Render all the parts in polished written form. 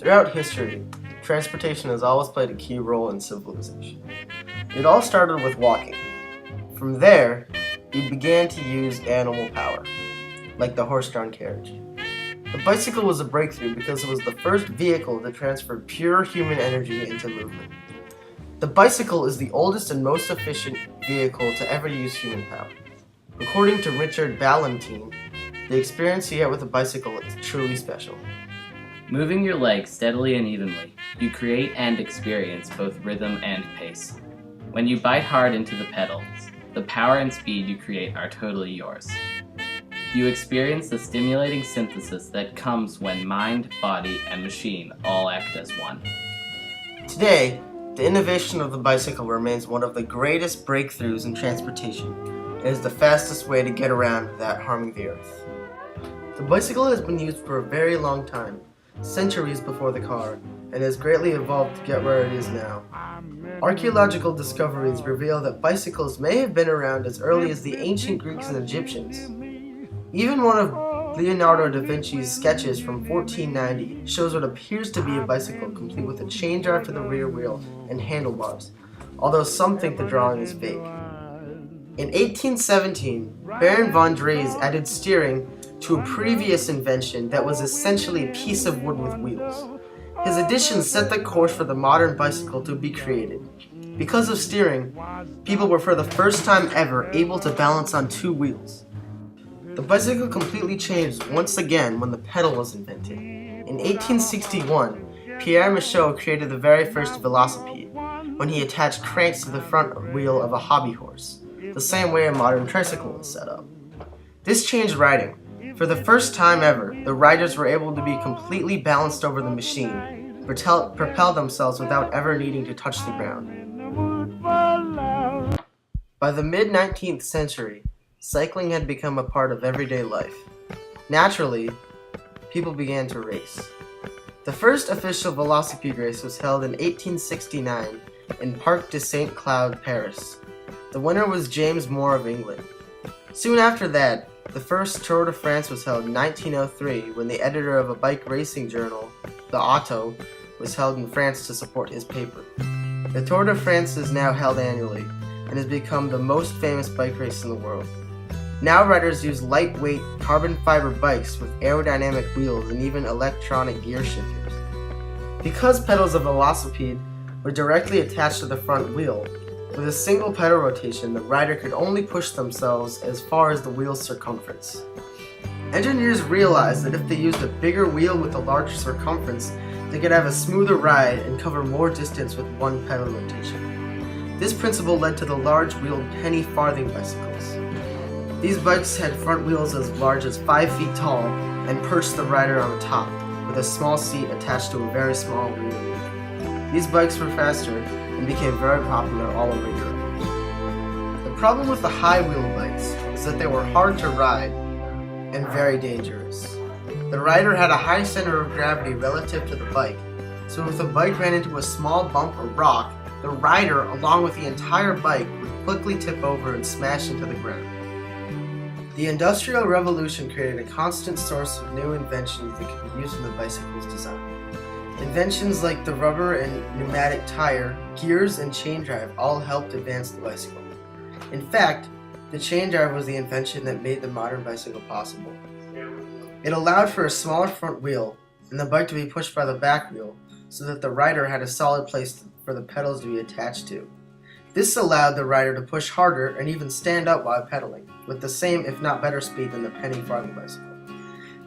Throughout history, transportation has always played a key role in civilization. It all started with walking. From there, we began to use animal power, like the horse-drawn carriage. The bicycle was a breakthrough because it was the first vehicle that transferred pure human energy into movement. The bicycle is the oldest and most efficient vehicle to ever use human power. According to Richard Ballantyne, the experience you get with a bicycle is truly special. Moving your legs steadily and evenly, you create and experience both rhythm and pace. When you bite hard into the pedals, the power and speed you create are totally yours. You experience the stimulating synthesis that comes when mind, body, and machine all act as one. Today, the innovation of the bicycle remains one of the greatest breakthroughs in transportation. It is the fastest way to get around without harming the earth. The bicycle has been used for a very long time, centuries before the car, and has greatly evolved to get where it is now. Archaeological discoveries reveal that bicycles may have been around as early as the ancient Greeks and Egyptians. Even one of Leonardo da Vinci's sketches from 1490 shows what appears to be a bicycle complete with a chain drive to the rear wheel and handlebars, although some think the drawing is fake. In 1817, Baron von Drais added steering to a previous invention that was essentially a piece of wood with wheels. His addition set the course for the modern bicycle to be created. Because of steering, people were for the first time ever able to balance on two wheels. The bicycle completely changed once again when the pedal was invented. In 1861, Pierre Michaud created the very first velocipede, when he attached cranks to the front wheel of a hobby horse, the same way a modern tricycle is set up. This changed riding. For the first time ever, the riders were able to be completely balanced over the machine, propel themselves without ever needing to touch the ground. By the mid-19th century, cycling had become a part of everyday life. Naturally, people began to race. The first official velocipede race was held in 1869 in Parc de Saint-Cloud, Paris. The winner was James Moore of England. Soon after that, the first Tour de France was held in 1903 when the editor of a bike racing journal, the Auto, was held in France to support his paper. The Tour de France is now held annually and has become the most famous bike race in the world. Now riders use lightweight carbon fiber bikes with aerodynamic wheels and even electronic gear shifters. Because pedals of velocipede were directly attached to the front wheel, with a single pedal rotation, the rider could only push themselves as far as the wheel's circumference. Engineers realized that if they used a bigger wheel with a larger circumference, they could have a smoother ride and cover more distance with one pedal rotation. This principle led to the large-wheeled penny farthing bicycles. These bikes had front wheels as large as 5 feet tall and perched the rider on the top, with a small seat attached to a very small rear wheel. These bikes were faster and became very popular all over Europe. The problem with the high-wheel bikes is that they were hard to ride and very dangerous. The rider had a high center of gravity relative to the bike, so if the bike ran into a small bump or rock, the rider, along with the entire bike, would quickly tip over and smash into the ground. The Industrial Revolution created a constant source of new inventions that could be used in the bicycle's design. Inventions like the rubber and pneumatic tire, gears, and chain drive all helped advance the bicycle. In fact, the chain drive was the invention that made the modern bicycle possible. It allowed for a smaller front wheel and the bike to be pushed by the back wheel so that the rider had a solid place for the pedals to be attached to. This allowed the rider to push harder and even stand up while pedaling, with the same if not better speed than the penny farthing bicycle.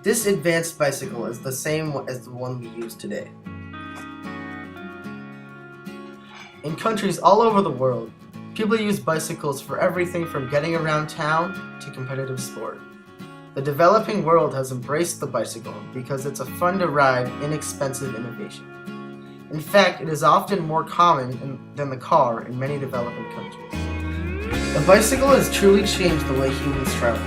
This advanced bicycle is the same as the one we use today. In countries all over the world, people use bicycles for everything from getting around town to competitive sport. The developing world has embraced the bicycle because it's a fun-to-ride, inexpensive innovation. In fact, it is often more common than the car in many developing countries. The bicycle has truly changed the way humans travel,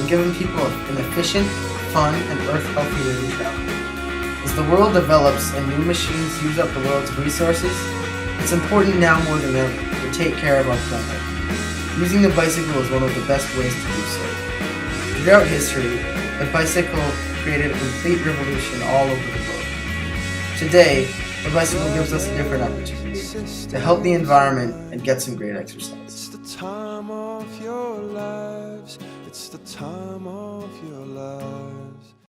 and given people an efficient, fun, and earth-healthy way to travel. As the world develops and new machines use up the world's resources, it's important now more than ever to take care of our planet. Using the bicycle is one of the best ways to do so. Throughout history, the bicycle created a complete revolution all over the world. Today, the bicycle gives us a different opportunity to help the environment and get some great exercise. It's the time of your lives. It's the time of your lives.